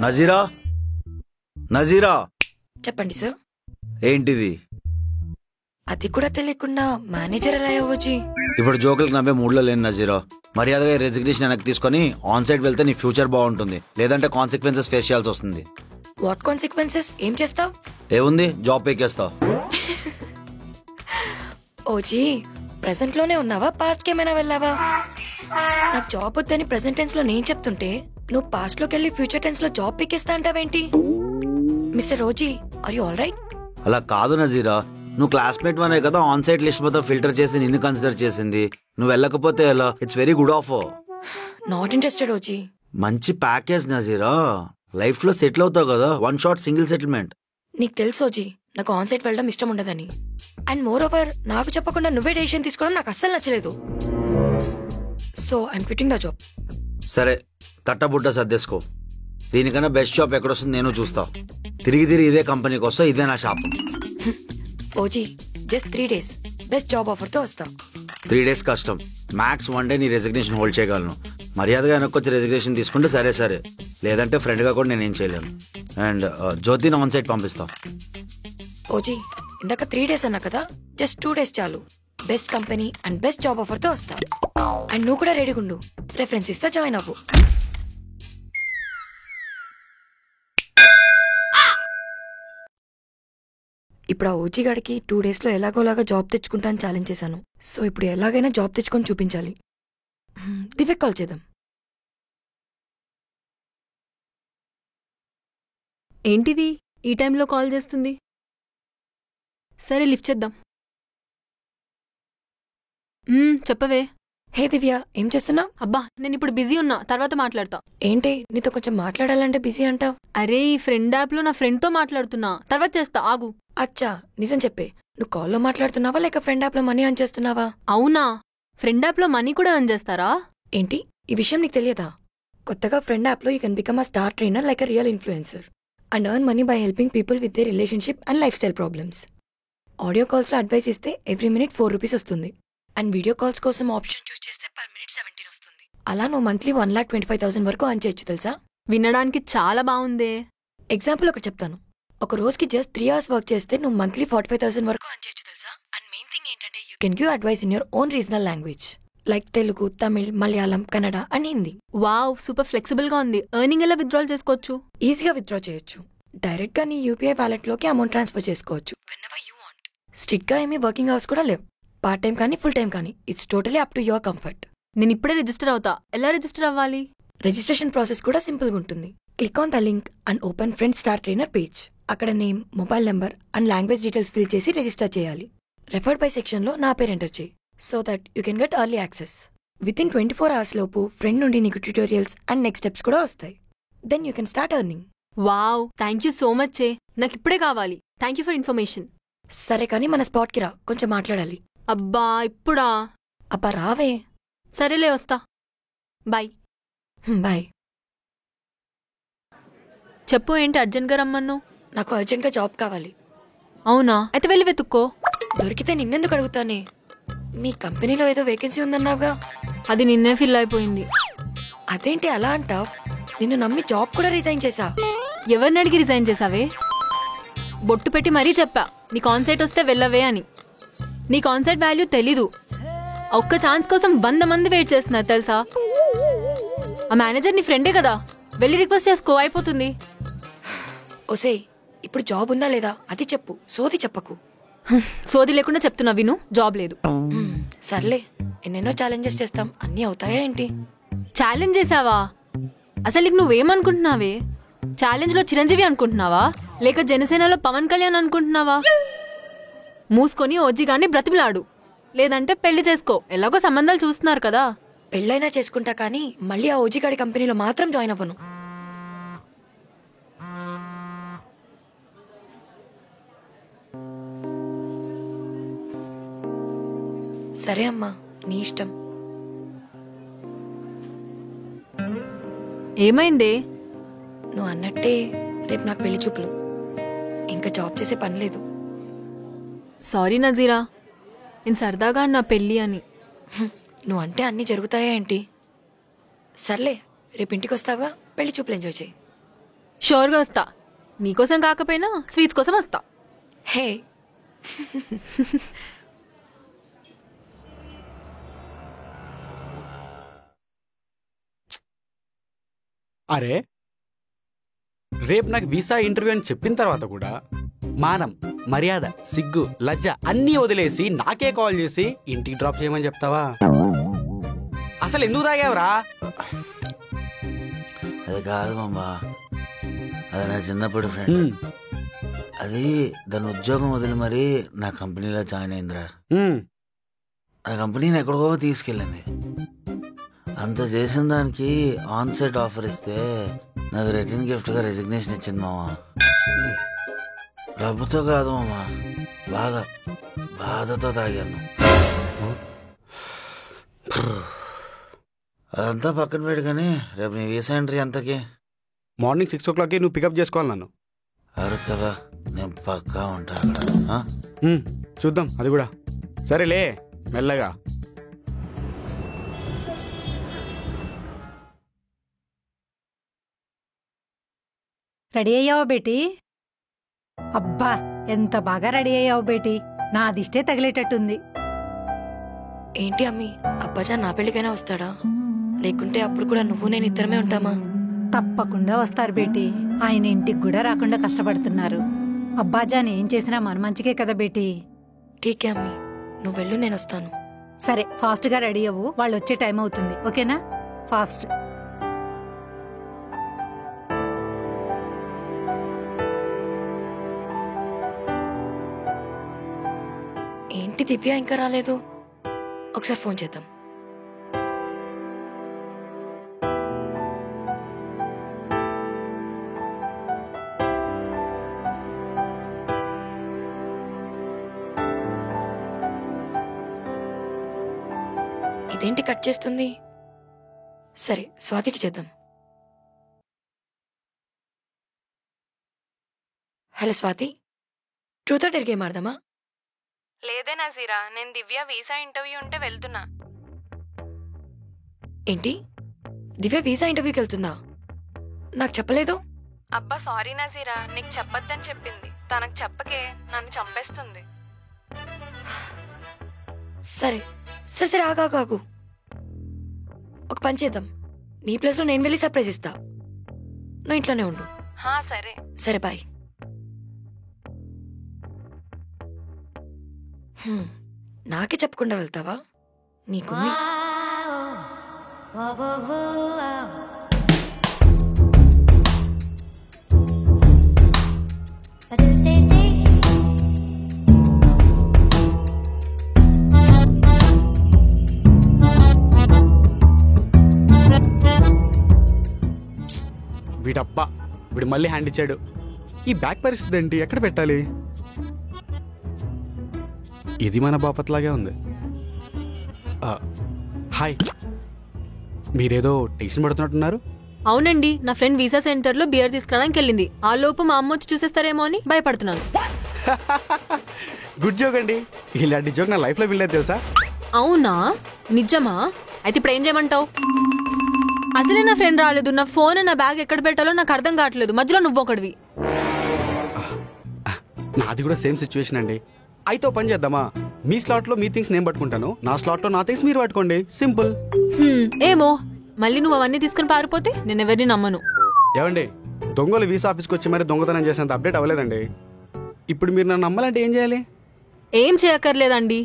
నజీరా, నజీరా. చెప్పండి సార్. ఏంటిది? అది కూడా తెలియకుండా మేనేజర్ ఎలా అవ్వచ్చు? ఇప్పుడు జోకులకు నవ్వే మూడ్లో లేని నజీరా. మర్యాదగా రెసిగ్నేషన్ వెనక్కి తీసుకొని ఆన్ సైట్ వెళ్తే నీ ఫ్యూచర్ బాగుంటుంది, లేదంటే కాన్సిక్వెన్సెస్ ఫేస్ చేయాల్సి వస్తుంది. What consequences? ఏం చేస్తావు? ఏముంది, జాబ్ పీకేస్తావు. ఓజీ, ప్రెసెంట్ లోనే ఉన్నావా? పాస్ట్ కి ఏమైనా వెళ్ళావా? నాకు జాబ్ వద్దని ప్రెసెంట్ టెన్స్ లో నేను చెప్తుంటే నువ్వు పాస్ట్ లోకి వెళ్ళి ఫ్యూచర్ టెన్స్ లో జాబ్ పీకేస్తా అంటావేంటి? Mister OG, are you all right? అలా కాదు నజీరా, నువ్వు క్లాస్మేట్ వనే కదా ఆన్ సైట్ లిస్ట్ మొత్తం ఫిల్టర్ చేసి నిన్ను కన్సిడర్ చేసింది. నువ్వు వెళ్ళకపోతే ఎలా? It's very good offer. Not interested OG. మంచి ప్యాకేజ్ నజీరా, లైఫ్ లో సెటిల్ అవుతావు కదా. One shot single settlement. నీకు తెలుసు ఓజీ, నాకు ఆన్ సైట్ వెళ్ళడం ఇష్టం ఉండదని. అండ్ మోర్ ఓవర్, నాకు చెప్పకుండా నువ్వే డెసిషన్ తీసుకోవడం నాకు అస్సలు నచ్చలేదు. So I'm quitting the job. సరే, తట్టబుట్ట సర్దేసుకో. దీనికన్నా బెస్ట్ షాప్ ఎక్కడొస్తుంది నేను చూస్తా. తిరిగి తిరిగి ఇదే కంపెనీకి వస్తా, ఇదే నా shop. OG, just 3 days best job offer తో వస్తా. 3 days కష్టం, మ్యాక్స్ 1 day నీ రెసిగ్నేషన్ హోల్డ్ చేయగలను. మర్యాదగా వెనక్కొచ్చి రెసిగ్నేషన్ తీసుకుంటే సరే సరే, లేదంటే ఫ్రెండ్గా కూడా నేనేం చేయలేను. అండ్ జ్యోతిని ఆన్ సైట్ పంపిస్తా. ఓజీ, ఇందాక 3 days అన్నా కదా, జస్ట్ 2 days చాలు. Best company and best job offer తో వస్తా. అండ్ నువ్వు కూడా రెడీగా ఉండు, రెఫరెన్స్ ఇస్తా, జాయిన్ అవ్వు. ఇప్పుడు ఆ ఓజీ గాడికి 2 days లో ఎలాగోలాగా జాబ్ తెచ్చుకుంటాను ఛాలెంజ్ చేశాను. సో ఇప్పుడు ఎలాగైనా జాబ్ తెచ్చుకొని చూపించాలి. దివ్యకి కాల్ చేద్దాం. ఏంటిది ఈ టైంలో కాల్ చేస్తుంది? సరే, లిఫ్ట్ చేద్దాం. చెప్పవే. హే దివ్య, ఏం చేస్తున్నావు? అబ్బా, నేను ఇప్పుడు బిజీ ఉన్నా, తర్వాత మాట్లాడతా. ఏంటి, నీతో కొంచెం మాట్లాడాలంటే బిజీ అంటావు? అరే, ఈ ఫ్రెండ్ యాప్ లో నా ఫ్రెండ్ తో మాట్లాడుతున్నా, తర్వాత చేస్తా, ఆగు. అచ్చా, నిజం చెప్పే, నువ్వు కాల్లో మాట్లాడుతున్నావా లేక ఫ్రెండ్ యాప్ లో మనీ ఆన్ చేస్తున్నావా? అవునా, ఫ్రెండ్ యాప్ లో మనీ కూడా ఆన్ చేస్తారా? ఏంటి, ఈ విషయం నీకు తెలియదా? కొత్తగా ఫ్రెండ్ యాప్ లో you can become a star trainer like a real influencer and earn money by helping people with their relationship and life style problems. Audio calls లో అడ్వైస్ ఇస్తే ఎవ్రీ మినిట్ 4 rupees వస్తుంది. And video calls కోసం option choose చేస్తే per minute 17 వస్తుంది. అలా నువ్వు monthly 1,25,000 వరకు on చేయొచ్చు, తెలుసా? వినడానికి చాలా బాగుందే. ఎగ్జాంపుల్ ఒకటి చెప్తాను. ఒక రోజుకి జస్ట్ 3 hours వర్క్ చేస్తే నువ్వు మంత్లీ 45,000 వరకు ఆన్ చేయొచ్చు, తెలుసా? అండ్ మెయిన్ థింగ్ ఏంటంటే you can give advice in your own regional language like Telugu, Tamil, Malayalam, Kannada and Hindi. Wow, super flexible గా ఉంది. ఎర్నింగ్ ఎలా విత్డ్రాల్ చేసుకోవచ్చు? ఈజీగా విత్డ్రా చేయొచ్చు. డైరెక్ట్ గా నీ యూపీఐ వాలెట్ లోకి అమౌంట్ ట్రాన్స్ఫర్ చేసుకోవచ్చు వెన్ఎవర్ యూ వాంట్. స్ట్రిక్ట్ గా ఏమీ వర్కింగ్ అవర్స్ కూడా లేవు. పార్ట్ టైం కానీ ఫుల్ టైం కానీ it's totally up to your comfort. నేను ఇప్పుడే రిజిస్టర్ అవుతా. ఎలా రిజిస్టర్ అవ్వాలి? రిజిస్ట్రేషన్ ప్రాసెస్ కూడా సింపుల్ గా ఉంటుంది. Click on the link and open friend star trainer page. అక్కడ name, mobile number and language details fill చేసి రిజిస్టర్ చేయాలి. రెఫర్డ్ బై సెక్షన్ లో నా పేరు ఎంటర్ చేయి so that you can get early access. Within 24 hours లోపు friend నుండి నీకు ట్యూటోరియల్స్ అండ్ నెక్స్ట్ స్టెప్స్ కూడా వస్తాయి. Then you can start earning. Wow, thank you so much చే. నాకు ఇప్పుడే కావాలి. Thank you for information. సరే కానీ మన స్పాట్కి రా, కొంచెం మాట్లాడాలి. అబ్బా, ఇప్పుడా? అబ్బా రావే. సరేలే, వస్తా. బాయ్. బాయ్. చెప్పు, ఏంటి అర్జెంట్గా రమ్మన్నావు? నాకు అర్జెంట్గా జాబ్ కావాలి. అవునా, అయితే వెళ్ళి వెతుక్కో. దొరికితే నిన్నెందుకు అడుగుతానే? మీ కంపెనీలో ఏదో వేకెన్సీ ఉందన్నావుగా. అది నిన్నే ఫిల్ అయిపోయింది. అదేంటి అలా అంటావ్? నిన్ను నమ్మి జాబ్ కూడా రిజైన్ చేశా. ఎవరిని అడిగి రిజైన్ చేసావే? బొట్టు పెట్టి మరీ చెప్పా నీ కాన్సైట్ వస్తే వెళ్ళవే అని. నీ కాన్సైట్ వాల్యూ తెలీదు. ఒక్క ఛాన్స్ కోసం 100 మంది వెయిట్ చేస్తున్నారు, తెలుసా? ఆ మేనేజర్ నీ ఫ్రెండే కదా, వెళ్ళి రిక్వెస్ట్ చేసుకో, అయిపోతుంది. ఓసే, ఇప్పుడు జాబ్ ఉందా లేదా అది చెప్పు, సోది చెప్పకు. సోది లేకుండా చెప్తున్నా, విను. జాబ్ లేదు. సర్లే, ఎన్నెన్నో ఛాలెంజెస్ చేస్తాం, అన్నీ అవుతాయా ఏంటి? ఛాలెంజ్ చేసావా? అసలు నీకు నువ్వేమనుకుంటున్నావే? ఛాలెంజ్ లో చిరంజీవి అనుకుంటున్నావా, లేక జనసేనలో పవన్ కళ్యాణ్ అనుకుంటున్నావా? మూసుకొని ఓజీ గాని బ్రతిమలాడు, లేదంటే పెళ్లి చేసుకో. ఎలాగో సంబంధాలు చూస్తున్నారు కదా. పెళ్ళైనా చేసుకుంటా కానీ మళ్ళీ ఆ ఓజీగాడి కంపెనీలో మాత్రం జాయిన్ అవ్వను. సరే అమ్మా, నీ ఇష్టం. ఏమైందే? నువ్వు అన్నట్టే రేపు నాకు పెళ్లి చూపులు. ఇంకా జాబ్ చేసే పని లేదు. సారీ నజీరా, నేను సరదాగా నా పెళ్ళి అని. నువ్వంటే అన్నీ జరుగుతాయా ఏంటి? సర్లే, రేపు ఇంటికి వస్తావా? పెళ్లి చూపులు ఎంజాయ్ చేయి. షోర్గా వస్తా. నీకోసం కాకపోయినా స్వీట్స్ కోసం వస్తా. హే, అరే రేపు నాకు వీసా ఇంటర్వ్యూ అని చెప్పిన తర్వాత కూడా మానం, మర్యాద, సిగ్గు, లజ్జ అన్నీ వదిలేసి నాకే కాల్ చేసి ఇంటికి డ్రాప్ చేయమని చెప్తావా? అసలు ఎందుకు తాగావురా? అది కాదు మామా, అది నా చిన్నప్పుడు ఫ్రెండ్. అది దాని ఉద్యోగం వదిలి మరీ నా కంపెనీలో జాయిన్ అయిందిరా. ఆ కంపెనీని ఎక్కడికో తీసుకెళ్ళింది. అంత చేసిన దానికి ఆన్ సైట్ ఆఫర్ ఇస్తే నాకు రిటర్న్ గిఫ్ట్గా రెసిగ్నేషన్ ఇచ్చింది మామా. డబ్బుతో కాదు మామా, బాధతో తాగాను. అదంతా పక్కన పెట్టి, కానీ రేపు నీ వీసా ఎంట్రీ ఎంతకి? మార్నింగ్ 6 o'clockకి నువ్వు పికప్ చేసుకోవాలి నన్ను. అరకు కదా, నేను పక్కా ఉంటా అక్కడ. చూద్దాం అది కూడా. సరేలే, మెల్లగా. రెడీ అయ్యావా బేటీ? అబ్బా ఎంత బాగా రెడీ అయ్యావు బేటీ, నా దిష్టే తగిలేటట్టుంది. ఏంటి అమ్మి, అబ్బాజా నా పెళ్ళికైనా వస్తాడా? లేకుంటే అప్పుడు కూడా నువ్వు నేను ఇద్దరమే ఉంటామా? తప్పకుండా వస్తారు బేటీ. ఆయన ఇంటికి కూడా రాకుండా కష్టపడుతున్నారు. అబ్బాజాన్ ఏం చేసినా మన మంచికే కదా బేటీ. ఠీకే అమ్మి, నువ్వు వెళ్ళు, నేను వస్తాను. సరే, ఫాస్ట్ గా రెడీ అవ్వు, వాళ్ళు వచ్చే టైం అవుతుంది. ఓకేనా? ఫాస్ట్. ఏంటి దివ్య ఇంకా రాలేదు? ఒకసారి ఫోన్ చేద్దాం. ఇదేంటి కట్ చేస్తుంది? సరే, స్వాతికి చేద్దాం. Hello Swathi, truth or dare game ఆడదామా? లేదే నజీరా, నేను దివ్య వీసా ఇంటర్వ్యూ ఉంటే వెళ్తున్నా. ఏంటి, దివ్య వీసా ఇంటర్వ్యూకి వెళ్తుందా? నాకు చెప్పలేదు. అబ్బా సారీ నజీరా, నీకు చెప్పొద్దని చెప్పింది. తనకు చెప్పకే, నన్ను చంపేస్తుంది. సరే సరే సరే, ఆగాగు. ఒక పని చేద్దాం, నీ ప్లేస్లో నేను వెళ్ళి సర్ప్రైజ్ ఇస్తా. నువ్వు ఇంట్లోనే ఉండు. హా సరే. సరే బాయ్. నాకే చెప్పకుండా వెళ్తావా? నీకుంది. వీడబ్బా, వీడు మళ్ళీ హ్యాండ్ ఇచ్చాడు. ఈ బ్యాగ్ పరిస్థితి ఏంటి? ఎక్కడ పెట్టాలి? ఇది మన బాపత్లాగే ఉంది. హాయ్, మీరేదో టెన్షన్ పడుతున్నట్టున్నారు. అవునండి, నా ఫ్రెండ్ వీసా సెంటర్లో బియర్ తీసుకురావడానికి వెళ్ళింది. ఆ లోపు మా అమ్మ వచ్చి చూసేస్తారేమో అని భయపడుతున్నాను. గుడ్ జోక్ అండి. ఇలాంటి జోక్ నా లైఫ్లో వినలేదు తెలుసా? అవునా? నిజమా? అయితే ఇప్పుడు ఏం చేయమంటావు? అసలే నా ఫ్రెండ్ రాలేదు. నా ఫోన్ నా బ్యాగ్ ఎక్కడ పెట్టాలో నాకు అర్థం కావట్లేదు. మధ్యలో నువ్వు ఒకటివి. నాది కూడా సేమ్ సిచ్యువేషన్ అండి. అయితే పని చేద్దామా? మీ స్లాట్లో మీ థింగ్స్ నేను పట్టుకుంటాను, నా స్లాట్లో నా థింగ్స్ మీరు పట్టుకోండి. సింపుల్. ఏమో, మళ్ళీ నువ్వు అవన్నీ తీసుకుని పారిపోతే నేను ఎవరిని నమ్మను. ఏమండి, దొంగలు వీసా ఆఫీస్కి వచ్చి మరి దొంగతనం చేసేంత అప్డేట్ అవ్వలేదండి. ఇప్పుడు మీరు నన్ను నమ్మాలంటే ఏం చేయాలి? ఏం చేయక్కర్లేదండి.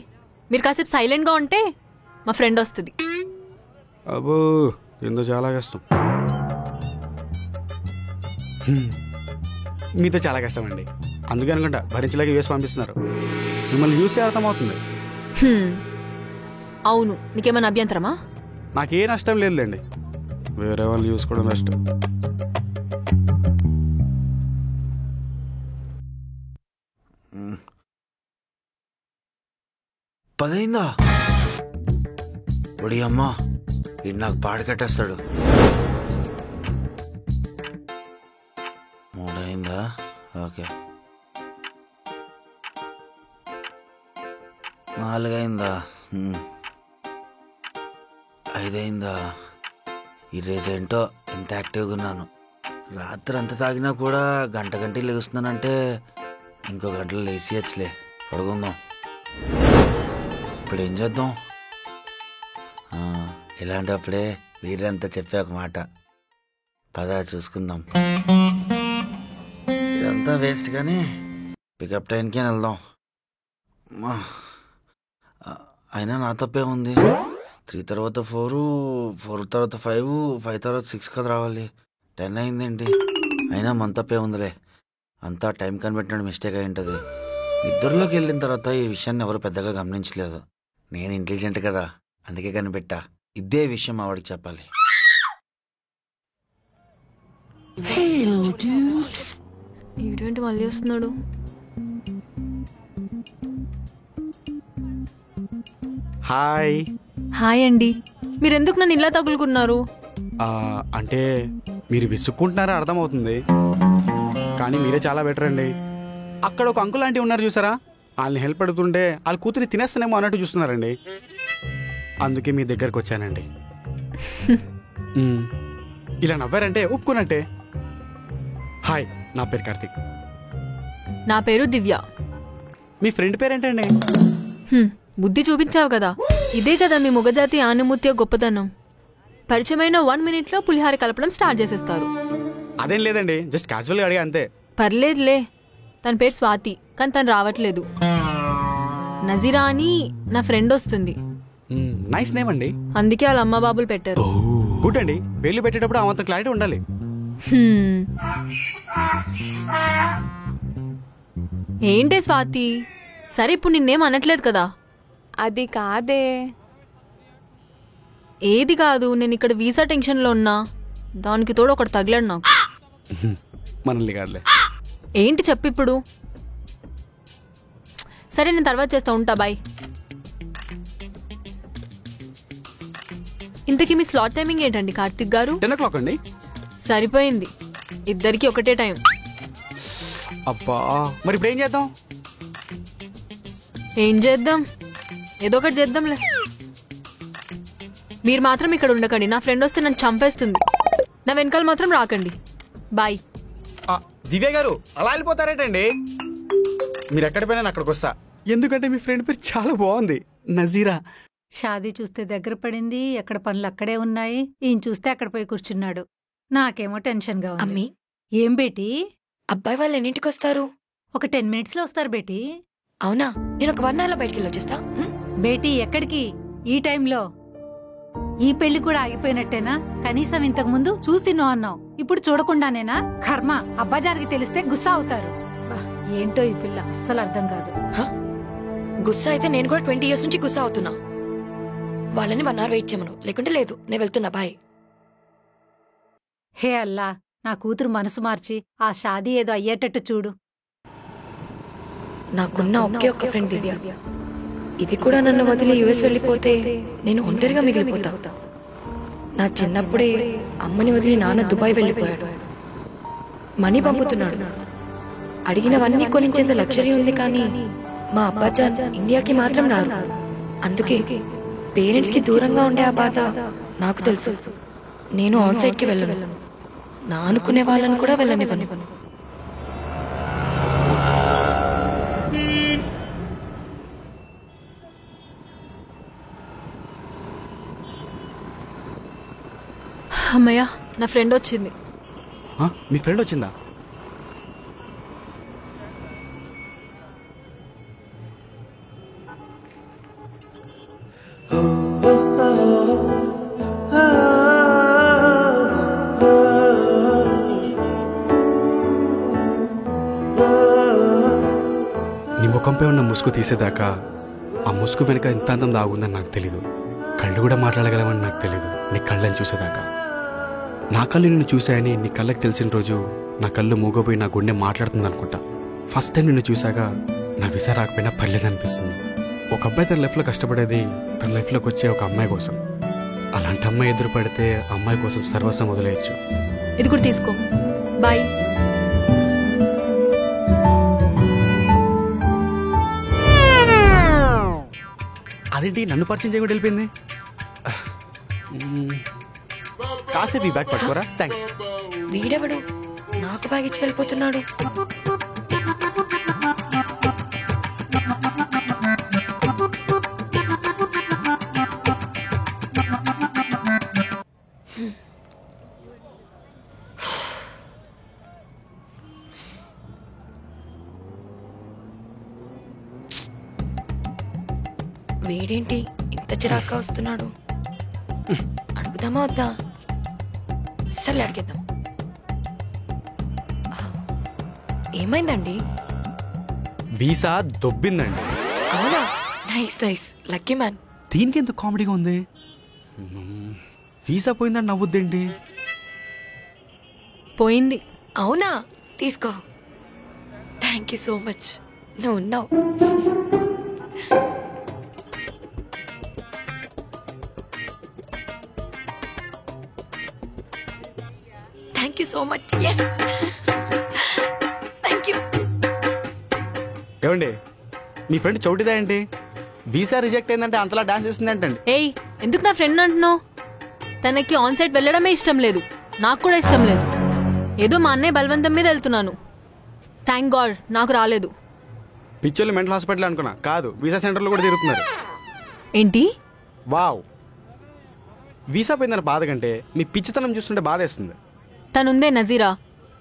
మీరు కాసేపు సైలెంట్గా ఉంటే మా ఫ్రెండ్ వస్తుంది. అబ్బో, ఏందో చాలా కష్టం. మీతో చాలా కష్టం అండి. అందుకే అనుకుంటా భరించలేక యూఎస్ పంపిస్తున్నారు. మిమ్మల్ని చూస్తే అర్థమవుతుంది. అవును, నీకేమైనా అభ్యంతరమా? నాకే నష్టం లేదులేండి, వేరే వాళ్ళు చూసుకోవడం నష్టం. పదైందా? ఒడి అమ్మా, ఇది నాకు పాడు కట్టేస్తాడు. 3 అయిందా? ఓకే. 4 అయిందా? 5 అయిందా? ఈరోజు ఏంటో ఎంత యాక్టివ్గా ఉన్నాను. రాత్రి అంత తాగినా కూడా గంట లేస్తున్నానంటే ఇంకో గంటలో లేచియచ్చులే, పడుకుందాం. ఇప్పుడు ఏం చేద్దాం? ఇలాంటప్పుడే వీరంతా చెప్పే ఒక మాట, పద చూసుకుందాం. ఇదంతా వేస్ట్ కానీ పికప్ టైంకే వెళ్దాం. అయినా నా తప్పే ఉంది. 3 తర్వాత 4, 4 తర్వాత 5, 5 తర్వాత 6 కదా రావాలి. 10 అయిందేంటి? అయినా మన తప్పే ఉందిలే, అంతా టైం కనిపెట్టినట్టు మిస్టేక్ అయి ఉంటుంది. నిద్రలోకి వెళ్ళిన తర్వాత ఈ విషయాన్ని ఎవరు పెద్దగా గమనించలేదు. నేను ఇంటెలిజెంట్ కదా, అందుకే కనిపెట్టా. ఇదే విషయం ఆవిడకి చెప్పాలి. ఏంటి మళ్ళీ వస్తున్నాడు? హాయ్. హాయ్ అండి. మీరెందుకు నన్ను ఇలా తగులుకున్నారు? అంటే మీరు విసుక్కుంటున్నారా అర్థమవుతుంది, కానీ మీరే చాలా బెటర్ అండి. అక్కడ ఒక అంకుల్ ఆంటీ ఉన్నారు చూసారా, వాళ్ళని హెల్ప్ అడుగుతుంటే వాళ్ళ కూతురిని తినేస్తానేమో అన్నట్టు చూస్తున్నారండి. అందుకే మీ దగ్గరకు వచ్చానండి. ఇలా నవ్వారంటే ఒప్పుకున్నట్టే. హాయ్, నా పేరు కార్తిక్. నా పేరు దివ్య. మీ ఫ్రెండ్ పేరేంటండి? బుద్ధి చూపించావు కదా, ఇదే కదా మీ మొగజాతి ఆనుమూత్య గొప్పతనం. పరిచయమైన 1 minute పులిహార కలపడం స్టార్ట్ చేసేస్తారు. అదేం లేదండి, జస్ట్ క్యాజువల్గా అడిగా అంతే. పర్లేదులే. తన పేరు స్వాతి, కానీ తను రావట్లేదు. నజీరా అని నా ఫ్రెండ్ వస్తుంది. నైస్ నేమ్ అండి. అందుకే వాళ్ళ అమ్మ బాబులు పెట్టారు. గుడ్ అండి, పేర్లు పెట్టేటప్పుడు అంత క్లారిటీ ఉండాలి. ఏంటే స్వాతి, సరే ఇప్పుడు నిన్నేం అనట్లేదు కదా. అది కాదే. ఏది కాదు, నేను ఇక్కడ వీసా టెన్షన్లో ఉన్నా, దానికి తోడు ఒకటి తగిలాడు నాకు. మనల్ని కాదులే. ఏంటి చెప్పిప్పుడు? సరే నేను తర్వాత చేస్తా, ఉంటా, బాయ్. ఇంతకీ మీ స్లాట్ టైమింగ్ ఏంటండి కార్తిక్ గారు? 10 o'clock అండి. సరిపోయింది, ఇద్దరికి ఒకటే టైం. అబ్బా, మరి ఇప్పుడు ఏం చేద్దాం? ఏం చేద్దాం, ఏదో ఒకటి చేద్దాంలే. మీరు మాత్రం ఇక్కడ ఉండకండి, నా ఫ్రెండ్ వస్తే నన్ను చంపేస్తుంది. నా వెనకాల మాత్రం రాకండి. బాయ్. దివ్య గారు అలా వెళ్ళిపోతారేటండి? మీరు ఎక్కడ పోయినా అక్కడికి వస్తా, ఎందుకంటే మీ ఫ్రెండ్ పేరు చాలా బాగుంది, నజీరా. షాదీ చూస్తే దగ్గర పడింది, ఎక్కడ పనులు అక్కడే ఉన్నాయి. ఈయన చూస్తే అక్కడ పోయి కూర్చున్నాడు. నాకేమో టెన్షన్గా ఉంది. అమ్మీ, ఏం బేటీ? అబ్బాయి వాళ్ళు ఎన్నింటికి వస్తారు? ఒక 10 minutes వస్తారు బేటీ. అవునా, నేను ఒక 1 hour బయటికి వెళ్ళొచ్చేస్తా. బేటీ ఎక్కడికి ఈ టైంలో? ఈ పెళ్లి కూడా ఆగిపోయినట్టేనా? కనీసం ఇంతకు ముందు చూసి నో అన్నావు, ఇప్పుడు చూడకుండానేనా? కర్మ, అబ్బాజారికి తెలిస్తే గుస్సా అవుతారు. ఏంటో ఈ పిల్ల, అస్సలు అర్థం కాదు. గుస్సా అయితే నేను కూడా 20 years నుంచి గుస్సా అవుతున్నా. వాళ్ళని 1 hour వెయిట్ చేయమను, లేకుంటే లేదు, నేను వెళ్తున్నా, బాయ్. హే అల్లా, నా కూతురు మనసు మార్చి ఆ షాదీ ఏదో అయ్యేటట్టు చూడు. నాకున్న ఒకే ఒక్క ఫ్రెండ్ దివ్య. ఇది కూడా నన్ను వదిలి యుఎస్ వెళ్ళిపోతే నేను ఒంటరిగా మిగిలిపోతా. నా చిన్నప్పుడే అమ్మని వదిలి నాన్న దుబాయ్ వెళ్ళిపోయాడు. మనీ పంపుతున్నాడు. అడిగినవన్నీ కొనించేంత లగ్జరీ ఉంది, కానీ మా అబ్బాజాన్ ఇండియాకి మాత్రం రారు. అందుకే పేరెంట్స్ కి దూరంగా ఉండే ఆ బాధ నాకు తెలుసు. నేను ఆన్ సైడ్ కి వెళ్ళను, నా అనుకునే వాళ్ళని కూడా వెళ్ళనివ్వను. అమ్మయ్య, నా ఫ్రెండ్ వచ్చింది. మీ ఫ్రెండ్ వచ్చిందా? నీ ముఖంపై ఉన్న ముసుగు తీసేదాకా ఆ ముసుగు వెనుక ఎంత అందం దాగుందని నాకు తెలీదు. కళ్ళు కూడా మాట్లాడగలవని నాకు తెలీదు నీ కళ్ళని చూసేదాకా. నా కళ్ళు నిన్ను చూశాయని నీ కళ్ళకి తెలిసిన రోజు నా కళ్ళు మూగపోయి నా గుండె మాట్లాడుతుంది అనుకుంటా. ఫస్ట్ టైం నిన్ను చూశాక నా వీసా రాకపోయినా పర్లేదనిపిస్తుంది. ఒక అబ్బాయి తన లైఫ్లో కష్టపడేది తన లైఫ్లోకి వచ్చే ఒక అమ్మాయి కోసం. అలాంటి అమ్మాయి ఎదురు పడితే ఆ అమ్మాయి కోసం సర్వస్వం వదిలేయచ్చు. ఇది కూడా తీసుకో, బాయ్. అదేంటి నన్ను పరిచయం చేయకుండా వెళ్ళిపోయింది? కాసేపు ఈ బ్యాగ్ పట్టుకోరా. థ్యాంక్స్. వీడెవడు నాకు బ్యాగ్ ఇచ్చి వెళ్ళిపోతున్నాడు? వీడేంటి ఇంత చిరాగ్గా వస్తున్నాడు? అడుగుదామా వద్దా? సరే అడిగేద్దాం. ఏమైందండి? వీసా దొబ్బిందండి. అవునా? Nice nice, lucky man. దీనికి ఎందుకు కామెడీగా ఉంది? వీసా పోయిందని నవ్వుద్దేంటి? పోయింది. అవునా? తీసుకో. Thank you so much. నువ్వు ఉన్నావు. Thank you so much. Yes, thank you. ఏమండి మీ ఫ్రెండ్ చౌటిదా ఏంటి? వీసా రిజెక్ట్ అయిందంటే అంతలా డాన్స్ చేస్తుంది ఏంటండి? ఏయ్, ఎందుకు నా ఫ్రెండ్ అంటున్నావు? తనకి ఆన్ సైట్ వెళ్ళడమే ఇష్టం లేదు, నాకు కూడా ఇష్టం లేదు. ఏదో మా అన్నయ్య బలవంతం మీద వెళ్తున్నాను. థ్యాంక్ గాడ్ నాకు రాలేదు. పిచ్చోళ్ళు మెంటల్ హాస్పిటల్ అనుకున్నా, కాదు వీసా సెంటర్లో కూడా తిరుగుతున్నారు. ఏంటి? వావ్. వీసా పోయిందని బాధ కంటే మీ పిచ్చితనం చూస్తుంటే బాధేస్తుంది. తనుందే నజీరా,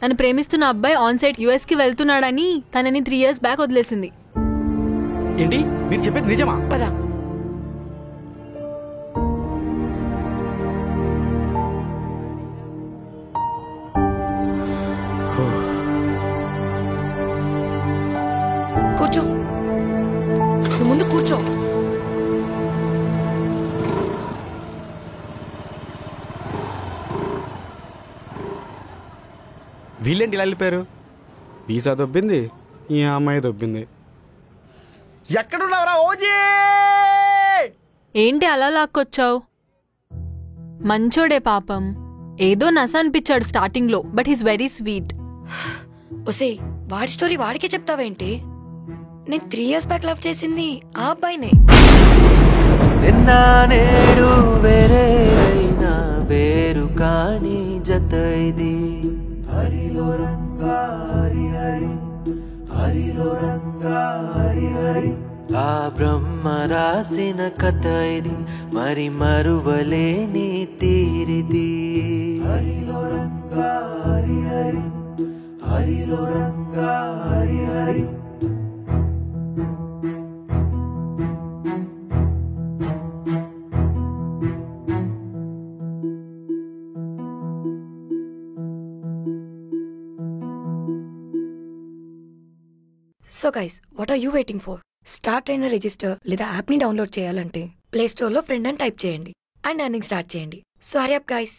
తను ప్రేమిస్తున్న అబ్బాయి ఆన్ సైట్ యుఎస్ కి వెళ్తున్నాడని తనని 3 years బ్యాక్ వదిలేసింది. ఏంటి మీరు చెప్పేది నిజమా? పదా. కూర్చో, నువ్వు ముందు కూర్చో. వీళ్ళేంటి ఇలా వెళ్ళిపోయారు? వీసా దొబ్బింది, ఈ అమ్మాయి దొబ్బింది. ఎక్కడున్నావురా ఓజీ? ఏంటి అలా లాక్కొచ్చావు? మంచోడే పాపం, ఏదో నస అనిపించాడు స్టార్టింగ్ లో, బట్ హీస్ వెరీ స్వీట్. ఒసే, వాడి స్టోరీ వాడికే చెప్తావేంటి? నేను 3 years బ్యాక్ లవ్ చేసింది ఆ అబ్బాయినే. నిన్న నేడు వేరే అయినా వేరు కాని జత ఇది. హరిలో రంగా హరి హరి, హరిలో రంగా హరి హరి. ఆ బ్రహ్మ రాసిన కథ ఇది, మరి మరువలేని తీరిది. హరిలో రంగా హరి హరి, హరిలో Ranga Hari Hari. So guys, what are you waiting for? Star trainer register లేదా యాప్ ని డౌన్లోడ్ చేయాలంటే ప్లే స్టోర్ లో ఫ్రెండ్ అని టైప్ చేయండి అండ్ ఎర్నింగ్ స్టార్ట్ చేయండి. So hurry up guys.